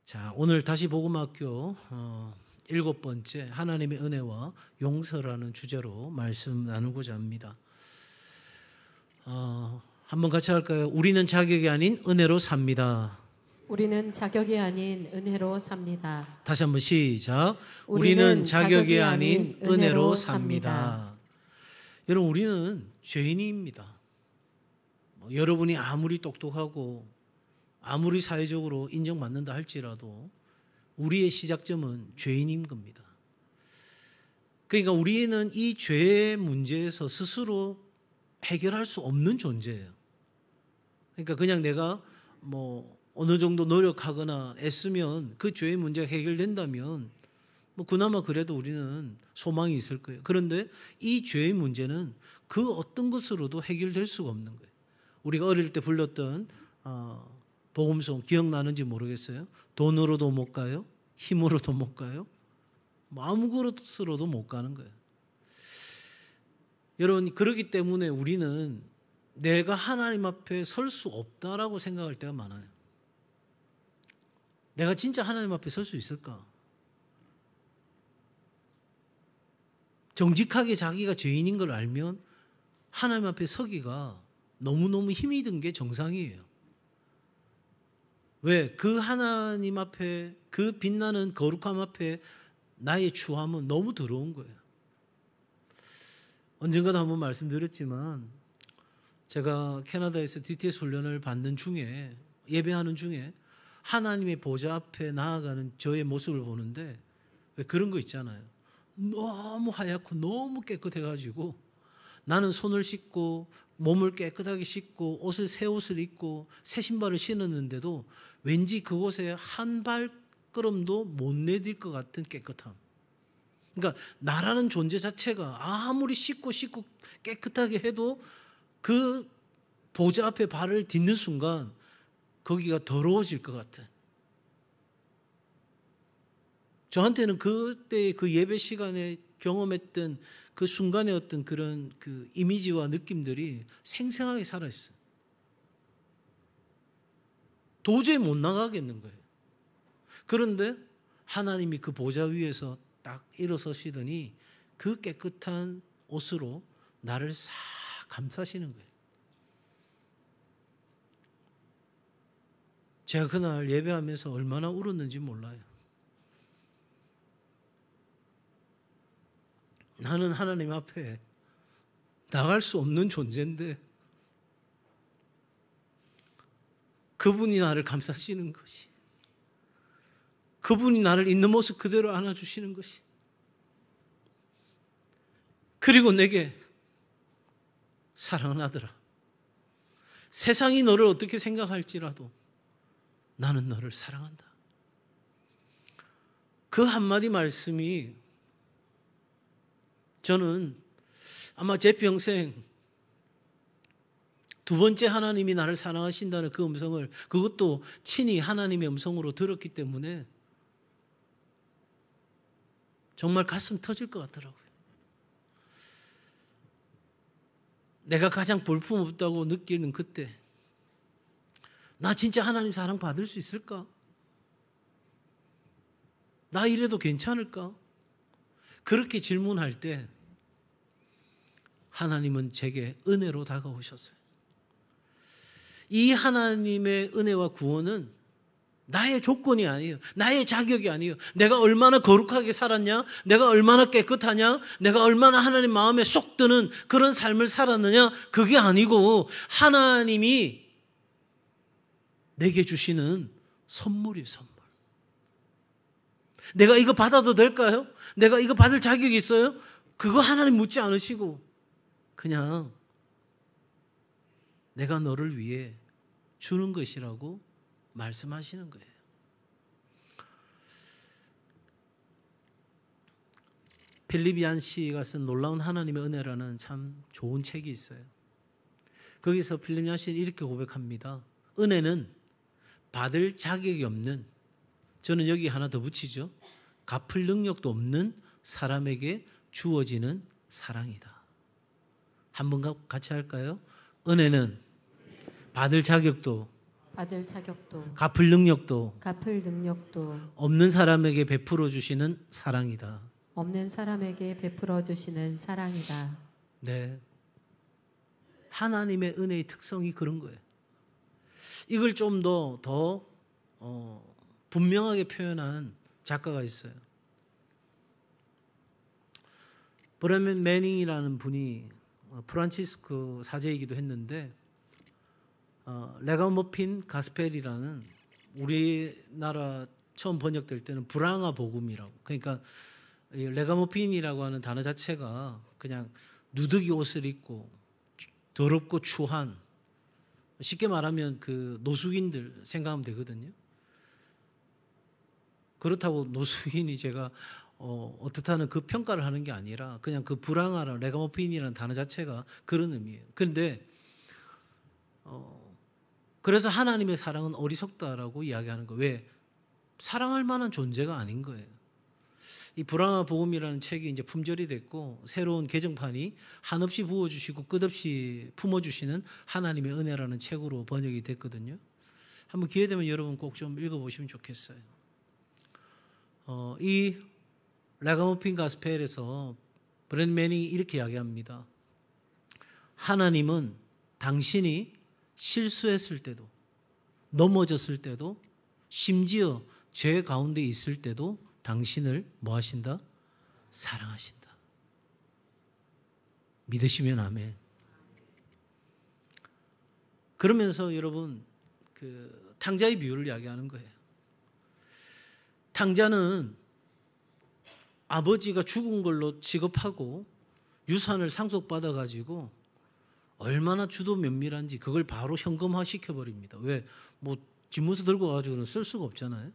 자, 오늘 다시 복음학교 7번째 하나님의 은혜와 용서라는 주제로 말씀 나누고자 합니다. 한번 같이 할까요? 우리는 자격이 아닌 은혜로 삽니다. 우리는 자격이 아닌 은혜로 삽니다. 다시 한번 시작. 우리는 자격이 아닌 은혜로 삽니다. 여러분, 우리는 죄인입니다. 여러분이 아무리 똑똑하고 아무리 사회적으로 인정받는다 할지라도 우리의 시작점은 죄인인 겁니다. 그러니까 우리는 이 죄의 문제에서 스스로 해결할 수 없는 존재예요. 그러니까 그냥 내가 어느 정도 노력하거나 애쓰면 그 죄의 문제가 해결된다면 그나마 그래도 우리는 소망이 있을 거예요. 그런데 이 죄의 문제는 그 어떤 것으로도 해결될 수가 없는 거예요. 우리가 어릴 때 불렀던 복음송 기억나는지 모르겠어요. 돈으로도 못 가요. 힘으로도 못 가요. 아무 것으로도 못 가는 거예요. 여러분, 그렇기 때문에 우리는 내가 하나님 앞에 설 수 없다라고 생각할 때가 많아요. 내가 진짜 하나님 앞에 설 수 있을까? 정직하게 자기가 죄인인 걸 알면 하나님 앞에 서기가 너무너무 힘이 든 게 정상이에요. 왜? 그 하나님 앞에, 그 빛나는 거룩함 앞에 나의 추함은 너무 더러운 거예요. 언젠가도 한번 말씀드렸지만 제가 캐나다에서 DTS 훈련을 받는 중에, 예배하는 중에 하나님의 보좌 앞에 나아가는 저의 모습을 보는데 왜 그런 거 있잖아요. 너무 하얗고 너무 깨끗해가지고 나는 손을 씻고 몸을 깨끗하게 씻고 새 옷을 입고 새 신발을 신었는데도 왠지 그곳에 한 발걸음도 못 내딜 것 같은 깨끗함. 그러니까 나라는 존재 자체가 아무리 씻고 깨끗하게 해도 그 보좌 앞에 발을 딛는 순간 거기가 더러워질 것 같아. 저한테는 그때 그 예배 시간에 경험했던 그 순간의 어떤 그런 그 이미지와 느낌들이 생생하게 살아있어요. 도저히 못 나가겠는 거예요. 그런데 하나님이 그 보좌 위에서 딱 일어서시더니 그 깨끗한 옷으로 나를 싹 감싸시는 거예요. 제가 그날 예배하면서 얼마나 울었는지 몰라요. 나는 하나님 앞에 나갈 수 없는 존재인데 그분이 나를 감싸시는 것이, 그분이 나를 있는 모습 그대로 안아주시는 것이, 그리고 내게 사랑을 하더라. 세상이 너를 어떻게 생각할지라도 나는 너를 사랑한다. 그 한마디 말씀이 저는 아마 제 평생 두 번째 하나님이 나를 사랑하신다는 그 음성을, 그것도 친히 하나님의 음성으로 들었기 때문에 정말 가슴 터질 것 같더라고요. 내가 가장 볼품없다고 느끼는 그때, 나 진짜 하나님 사랑 받을 수 있을까? 나 이래도 괜찮을까? 그렇게 질문할 때 하나님은 제게 은혜로 다가오셨어요. 이 하나님의 은혜와 구원은 나의 조건이 아니에요. 나의 자격이 아니에요. 내가 얼마나 거룩하게 살았냐? 내가 얼마나 깨끗하냐? 내가 얼마나 하나님 마음에 쏙 드는 그런 삶을 살았느냐? 그게 아니고 하나님이 내게 주시는 선물이에요, 선물. 내가 이거 받아도 될까요? 내가 이거 받을 자격이 있어요? 그거 하나님 묻지 않으시고 그냥 내가 너를 위해 주는 것이라고 말씀하시는 거예요. 필립 얀 씨가 쓴 놀라운 하나님의 은혜라는 참 좋은 책이 있어요. 거기서 필립 얀 씨는 이렇게 고백합니다. 은혜는 받을 자격이 없는, 저는 여기 하나 더 붙이죠. 갚을 능력도 없는 사람에게 주어지는 사랑이다. 한번 같이 할까요? 은혜는 받을 자격도 받을 자격도 갚을 능력도 갚을 능력도 없는 사람에게 베풀어 주시는 사랑이다. 없는 사람에게 베풀어 주시는 사랑이다. 네. 하나님의 은혜의 특성이 그런 거예요. 이걸 좀 더 분명하게 표현한 작가가 있어요. 브레멘 매닝이라는 분이 프란치스코 사제이기도 했는데 레가모핀 가스펠이라는 우리나라 처음 번역될 때는 불황화 복음이라고. 그러니까 레가모핀이라고 하는 단어 자체가 그냥 누더기 옷을 입고 더럽고 추한, 쉽게 말하면 그 노숙인들 생각하면 되거든요. 그렇다고 노숙인이 제가 어떻다는 그 평가를 하는 게 아니라 그냥 그 불황화라 레가모핀이라는 단어 자체가 그런 의미예요. 그런데 그래서 하나님의 사랑은 어리석다라고 이야기하는 거예요. 왜? 사랑할 만한 존재가 아닌 거예요. 이 불황화 복음이라는 책이 이제 품절이 됐고 새로운 개정판이 한없이 부어주시고 끝없이 품어주시는 하나님의 은혜라는 책으로 번역이 됐거든요. 한번 기회 되면 여러분 꼭 좀 읽어보시면 좋겠어요. 이 레가모핀 가스펠에서 브랜 매닝이 이렇게 이야기합니다. 하나님은 당신이 실수했을 때도, 넘어졌을 때도, 심지어 죄 가운데 있을 때도 당신을 뭐 하신다? 사랑하신다. 믿으시면 아멘. 그러면서 여러분 그 탕자의 비유를 이야기하는 거예요. 탕자는 아버지가 죽은 걸로 취급하고 유산을 상속받아 가지고 얼마나 주도 면밀한지 그걸 바로 현금화 시켜버립니다. 왜? 뭐 집문서 들고 가지고는 쓸 수가 없잖아요.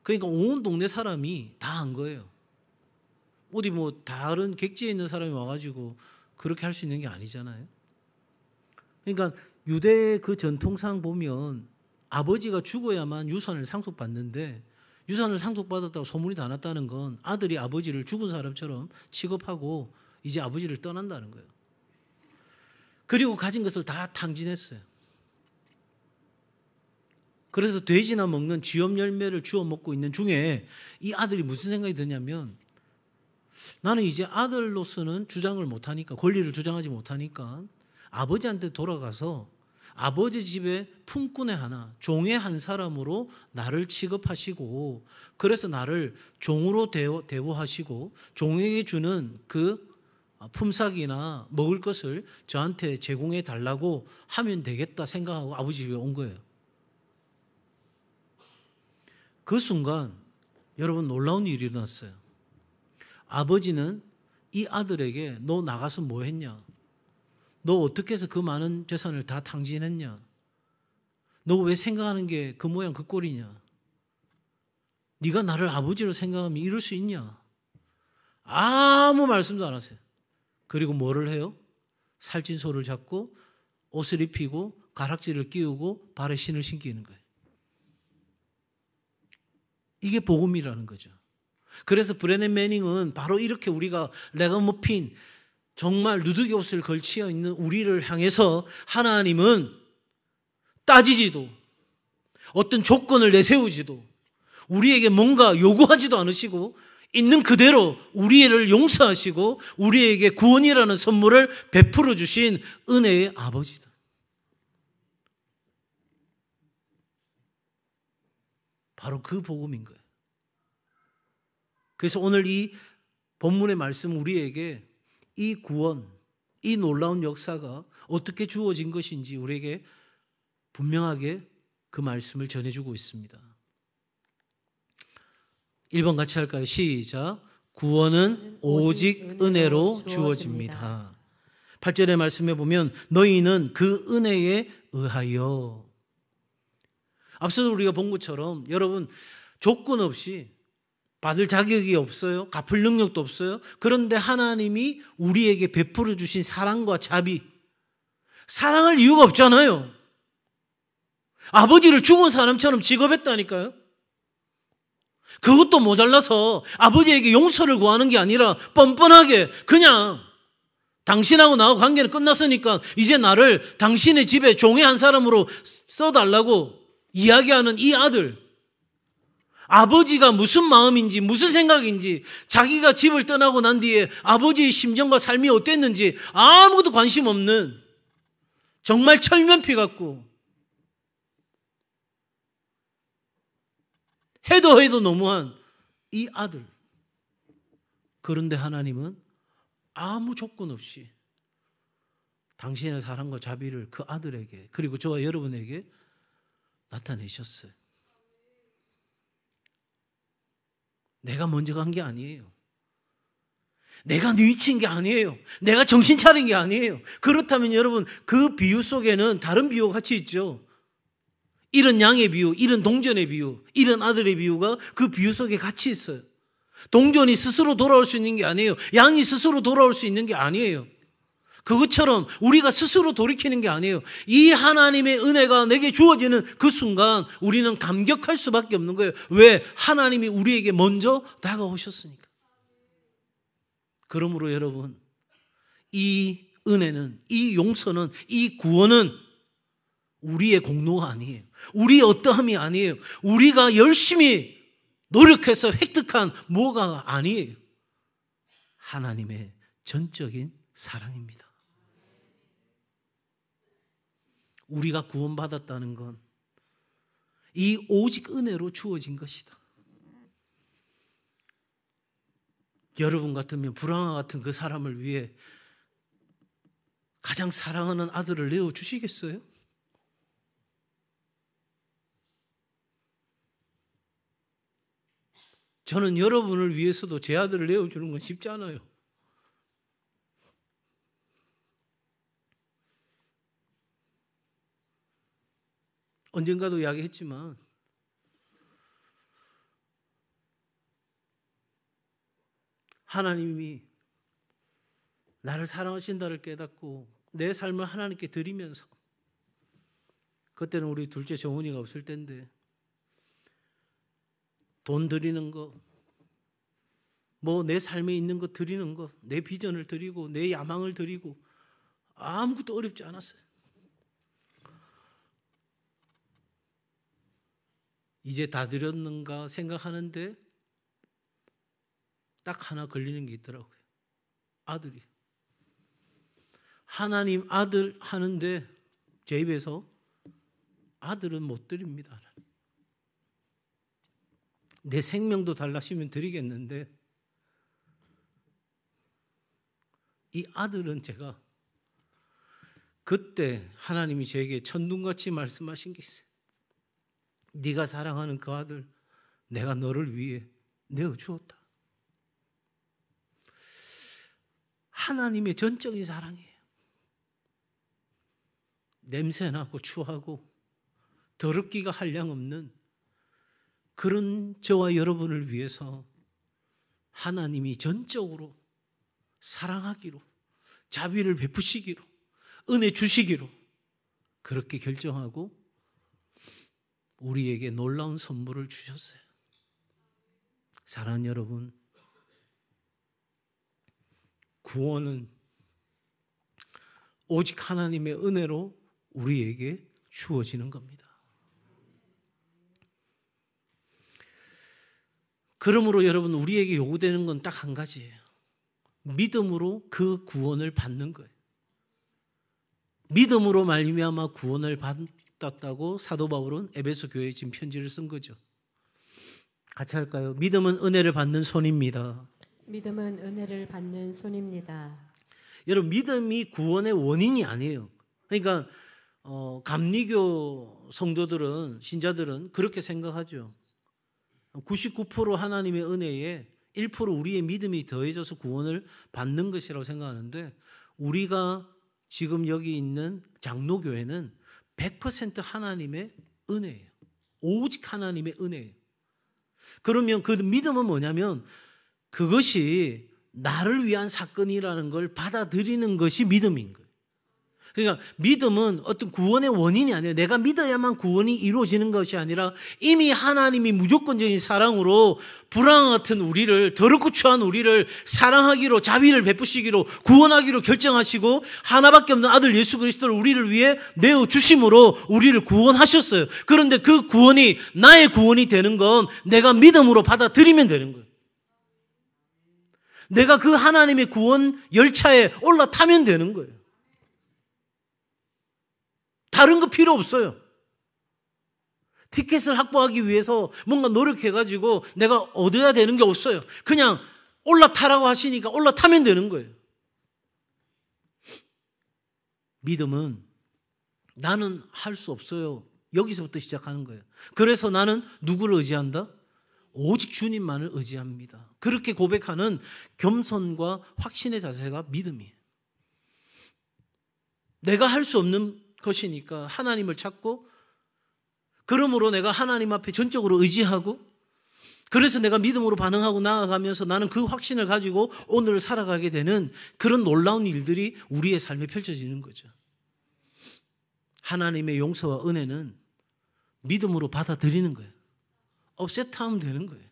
그러니까 온 동네 사람이 다 한 거예요. 어디 뭐 다른 객지에 있는 사람이 와가지고 그렇게 할 수 있는 게 아니잖아요. 그러니까 유대의 그 전통상 보면 아버지가 죽어야만 유산을 상속받는데 유산을 상속받았다고 소문이 다 났다는 건 아들이 아버지를 죽은 사람처럼 취급하고 이제 아버지를 떠난다는 거예요. 그리고 가진 것을 다 탕진했어요. 그래서 돼지나 먹는 쥐염 열매를 주워 먹고 있는 중에 이 아들이 무슨 생각이 드냐면 나는 이제 아들로서는 주장을 못하니까 권리를 주장하지 못하니까 아버지한테 돌아가서 아버지 집의 품꾼의 하나, 종의 한 사람으로 나를 취급하시고 그래서 나를 종으로 대우하시고 종에게 주는 그 품삯이나 먹을 것을 저한테 제공해 달라고 하면 되겠다 생각하고 아버지 집에 온 거예요. 그 순간 여러분 놀라운 일이 일어났어요. 아버지는 이 아들에게 너 나가서 뭐 했냐? 너 어떻게 해서 그 많은 재산을 다 탕진했냐? 너 왜 생각하는 게 그 모양 그 꼴이냐? 네가 나를 아버지로 생각하면 이럴 수 있냐? 아무 말씀도 안 하세요. 그리고 뭐를 해요? 살찐 소를 잡고 옷을 입히고 가락지를 끼우고 발에 신을 신기는 거예요. 이게 복음이라는 거죠. 그래서 브레넨 매닝은 바로 이렇게 우리가 레가모핀 정말 누더기 옷을 걸치어 있는 우리를 향해서 하나님은 따지지도 어떤 조건을 내세우지도 우리에게 뭔가 요구하지도 않으시고 있는 그대로 우리를 용서하시고 우리에게 구원이라는 선물을 베풀어 주신 은혜의 아버지다. 바로 그 복음인 거예요. 그래서 오늘 이 본문의 말씀 우리에게 이 구원, 이 놀라운 역사가 어떻게 주어진 것인지 우리에게 분명하게 그 말씀을 전해주고 있습니다. 1번 같이 할까요? 시작. 구원은 오직 은혜로 주어집니다. 8절의 말씀에 보면 너희는 그 은혜에 의하여. 앞서도 우리가 본 것처럼 여러분 조건 없이 받을 자격이 없어요. 갚을 능력도 없어요. 그런데 하나님이 우리에게 베풀어 주신 사랑과 자비, 사랑할 이유가 없잖아요. 아버지를 죽은 사람처럼 취급했다니까요. 그것도 모자라서 아버지에게 용서를 구하는 게 아니라 뻔뻔하게 그냥 당신하고 나하고 관계는 끝났으니까 이제 나를 당신의 집에 종의 한 사람으로 써달라고 이야기하는 이 아들. 아버지가 무슨 마음인지 무슨 생각인지 자기가 집을 떠나고 난 뒤에 아버지의 심정과 삶이 어땠는지 아무것도 관심 없는 정말 철면피 같고 해도 너무한 이 아들. 그런데 하나님은 아무 조건 없이 당신의 사랑과 자비를 그 아들에게 그리고 저와 여러분에게 나타내셨어요. 내가 먼저 간 게 아니에요. 내가 뉘우친 게 아니에요. 내가 정신 차린 게 아니에요. 그렇다면 여러분 그 비유 속에는 다른 비유가 같이 있죠. 잃은 양의 비유, 잃은 동전의 비유, 잃은 아들의 비유가 그 비유 속에 같이 있어요. 동전이 스스로 돌아올 수 있는 게 아니에요. 양이 스스로 돌아올 수 있는 게 아니에요. 그것처럼 우리가 스스로 돌이키는 게 아니에요. 이 하나님의 은혜가 내게 주어지는 그 순간 우리는 감격할 수밖에 없는 거예요. 왜? 하나님이 우리에게 먼저 다가오셨으니까. 그러므로 여러분, 이 은혜는, 이 용서는, 이 구원은 우리의 공로가 아니에요. 우리의 어떠함이 아니에요. 우리가 열심히 노력해서 획득한 뭐가 아니에요. 하나님의 전적인 사랑입니다. 우리가 구원받았다는 건 이 오직 은혜로 주어진 것이다. 여러분 같으면 불황아 같은 그 사람을 위해 가장 사랑하는 아들을 내어주시겠어요? 저는 여러분을 위해서도 제 아들을 내어주는 건 쉽지 않아요. 언젠가도 이야기했지만 하나님이 나를 사랑하신다를 깨닫고 내 삶을 하나님께 드리면서 그때는 우리 둘째 정훈이가 없을 때인데 돈 드리는 거, 뭐 내 삶에 있는 거 드리는 거, 내 비전을 드리고 내 야망을 드리고 아무것도 어렵지 않았어요. 이제 다 드렸는가 생각하는데 딱 하나 걸리는 게 있더라고요. 아들이. 하나님 아들 하는데 제 입에서 아들은 못 드립니다. 내 생명도 달라시면 드리겠는데 이 아들은 제가 그때 하나님이 저에게 천둥같이 말씀하신 게 있어요. 네가 사랑하는 그 아들 내가 너를 위해 내어주었다. 하나님의 전적인 사랑이에요. 냄새나고 추하고 더럽기가 한량없는 그런 저와 여러분을 위해서 하나님이 전적으로 사랑하기로, 자비를 베푸시기로, 은혜 주시기로 그렇게 결정하고 우리에게 놀라운 선물을 주셨어요. 사랑하는 여러분, 구원은 오직 하나님의 은혜로 우리에게 주어지는 겁니다. 그러므로 여러분 우리에게 요구되는 건 딱 한 가지예요. 믿음으로 그 구원을 받는 거예요. 믿음으로 말미암아 구원을 받았다고 사도 바울은 에베소 교회에 지금 편지를 쓴 거죠. 같이 할까요? 믿음은 은혜를 받는 손입니다. 믿음은 은혜를 받는 손입니다. 여러분 믿음이 구원의 원인이 아니에요. 그러니까 감리교 성도들은 신자들은 그렇게 생각하죠. 99% 하나님의 은혜에 1% 우리의 믿음이 더해져서 구원을 받는 것이라고 생각하는데 우리가 지금 여기 있는 장로교회는 100% 하나님의 은혜예요. 오직 하나님의 은혜예요. 그러면 그 믿음은 뭐냐면 그것이 나를 위한 사건이라는 걸 받아들이는 것이 믿음인 거예요. 그러니까 믿음은 어떤 구원의 원인이 아니에요. 내가 믿어야만 구원이 이루어지는 것이 아니라 이미 하나님이 무조건적인 사랑으로 불황 같은 우리를, 더럽고 추한 우리를 사랑하기로, 자비를 베푸시기로, 구원하기로 결정하시고 하나밖에 없는 아들 예수 그리스도를 우리를 위해 내어주심으로 우리를 구원하셨어요. 그런데 그 구원이 나의 구원이 되는 건 내가 믿음으로 받아들이면 되는 거예요. 내가 그 하나님의 구원 열차에 올라타면 되는 거예요. 다른 거 필요 없어요. 티켓을 확보하기 위해서 뭔가 노력해가지고 내가 얻어야 되는 게 없어요. 그냥 올라타라고 하시니까 올라타면 되는 거예요. 믿음은 나는 할 수 없어요. 여기서부터 시작하는 거예요. 그래서 나는 누구를 의지한다? 오직 주님만을 의지합니다. 그렇게 고백하는 겸손과 확신의 자세가 믿음이에요. 내가 할 수 없는 것이니까 하나님을 찾고, 그러므로 내가 하나님 앞에 전적으로 의지하고, 그래서 내가 믿음으로 반응하고 나아가면서 나는 그 확신을 가지고 오늘을 살아가게 되는 그런 놀라운 일들이 우리의 삶에 펼쳐지는 거죠. 하나님의 용서와 은혜는 믿음으로 받아들이는 거예요. 업셋하면 되는 거예요.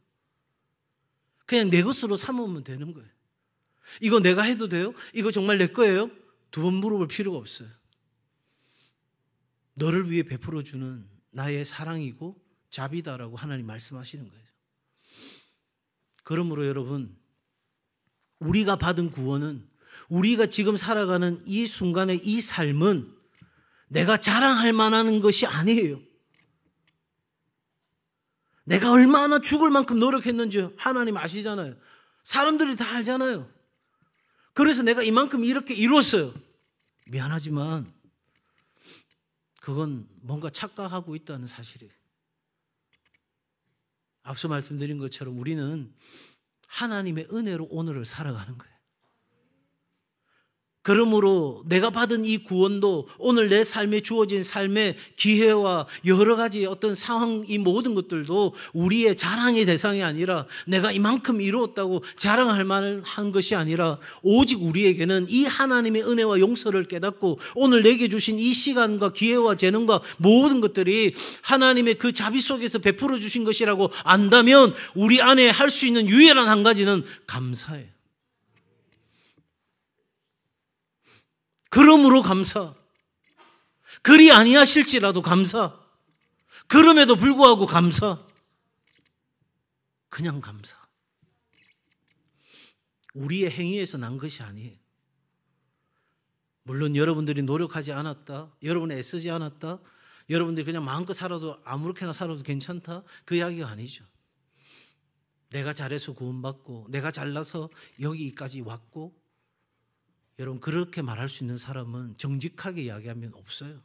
그냥 내 것으로 삼으면 되는 거예요. 이거 내가 해도 돼요? 이거 정말 내 거예요? 두 번 물어볼 필요가 없어요. 너를 위해 베풀어주는 나의 사랑이고 자비다라고 하나님 말씀하시는 거예요. 그러므로 여러분, 우리가 받은 구원은, 우리가 지금 살아가는 이 순간의 이 삶은 내가 자랑할 만한 것이 아니에요. 내가 얼마나 죽을 만큼 노력했는지 하나님 아시잖아요. 사람들이 다 알잖아요. 그래서 내가 이만큼 이렇게 이뤘어요. 미안하지만 그건 뭔가 착각하고 있다는 사실이에요. 앞서 말씀드린 것처럼 우리는 하나님의 은혜로 오늘을 살아가는 거예요. 그러므로 내가 받은 이 구원도 오늘 내 삶에 주어진 삶의 기회와 여러 가지 어떤 상황, 이 모든 것들도 우리의 자랑의 대상이 아니라 내가 이만큼 이루었다고 자랑할 만한 것이 아니라 오직 우리에게는 이 하나님의 은혜와 용서를 깨닫고 오늘 내게 주신 이 시간과 기회와 재능과 모든 것들이 하나님의 그 자비 속에서 베풀어 주신 것이라고 안다면 우리 안에 할 수 있는 유일한 한 가지는 감사예요. 그러므로 감사. 그리 아니하실지라도 감사. 그럼에도 불구하고 감사. 그냥 감사. 우리의 행위에서 난 것이 아니에요. 물론 여러분들이 노력하지 않았다, 여러분이 애쓰지 않았다, 여러분들이 그냥 마음껏 살아도 아무렇게나 살아도 괜찮다, 그 이야기가 아니죠. 내가 잘해서 구원받고 내가 잘나서 여기까지 왔고, 여러분 그렇게 말할 수 있는 사람은 정직하게 이야기하면 없어요.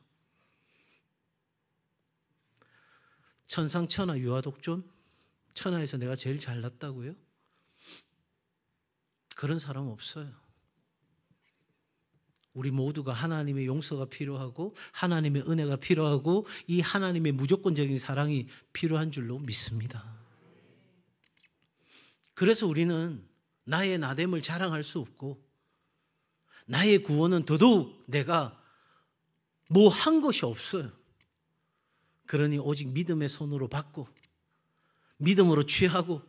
천상천하 유아독존? 천하에서 내가 제일 잘났다고요? 그런 사람 없어요. 우리 모두가 하나님의 용서가 필요하고 하나님의 은혜가 필요하고 이 하나님의 무조건적인 사랑이 필요한 줄로 믿습니다. 그래서 우리는 나의 나됨을 자랑할 수 없고 나의 구원은 더더욱 내가 뭐 한 것이 없어요. 그러니 오직 믿음의 손으로 받고 믿음으로 취하고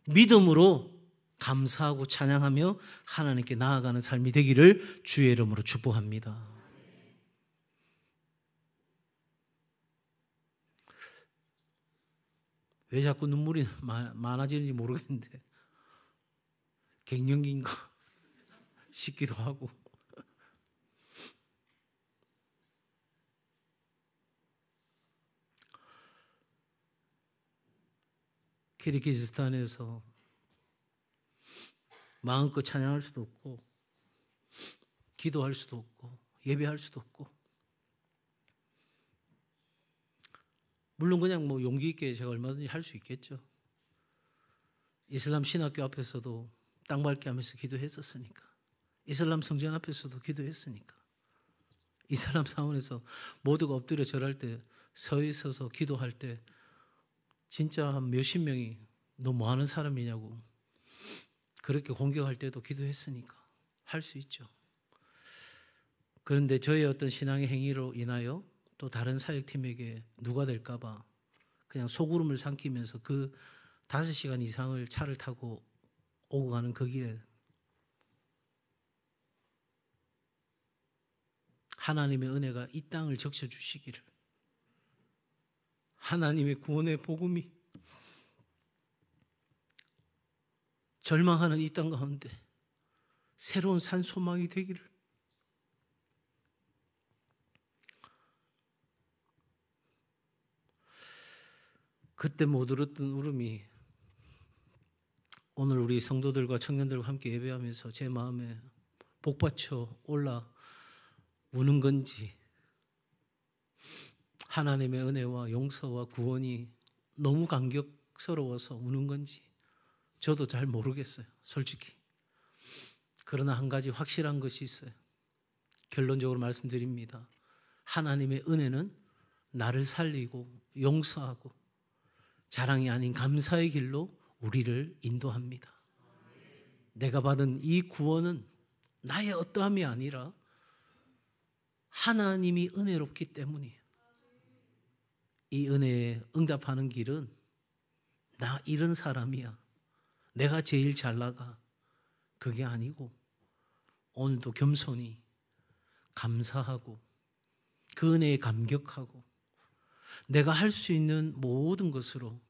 믿음으로 감사하고 찬양하며 하나님께 나아가는 삶이 되기를 주의 이름으로 축복합니다. 왜 자꾸 눈물이 많아지는지 모르겠는데 갱년기인가 싶기도 하고. 키르기즈스탄에서 마음껏 찬양할 수도 없고 기도할 수도 없고 예배할 수도 없고, 물론 그냥 뭐 용기 있게 제가 얼마든지 할 수 있겠죠. 이슬람 신학교 앞에서도 땅 밟기 하면서 기도했었으니까, 이슬람 성전 앞에서도 기도했으니까, 이슬람 사원에서 모두가 엎드려 절할 때 서 있어서 기도할 때 진짜 한 몇십 명이 너 뭐 하는 사람이냐고 그렇게 공격할 때도 기도했으니까 할 수 있죠. 그런데 저의 어떤 신앙의 행위로 인하여 또 다른 사역팀에게 누가 될까봐 그냥 소구름을 삼키면서 그 5시간 이상을 차를 타고 오고 가는 그 길에 하나님의 은혜가 이 땅을 적셔주시기를, 하나님의 구원의 복음이 절망하는 이 땅 가운데 새로운 산 소망이 되기를, 그때 못 울었던 울음이 오늘 우리 성도들과 청년들과 함께 예배하면서 제 마음에 복받쳐 올라 우는 건지, 하나님의 은혜와 용서와 구원이 너무 감격스러워서 우는 건지 저도 잘 모르겠어요, 솔직히. 그러나 한 가지 확실한 것이 있어요. 결론적으로 말씀드립니다. 하나님의 은혜는 나를 살리고 용서하고 자랑이 아닌 감사의 길로 우리를 인도합니다. 내가 받은 이 구원은 나의 어떠함이 아니라 하나님이 은혜롭기 때문이에요. 이 은혜에 응답하는 길은 나 이런 사람이야, 내가 제일 잘 나가, 그게 아니고 오늘도 겸손히 감사하고 그 은혜에 감격하고 내가 할 수 있는 모든 것으로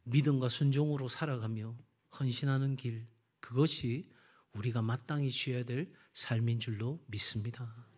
믿음과 순종으로 살아가며 헌신하는 길, 그것이 우리가 마땅히 쥐어야 될 삶인 줄로 믿습니다.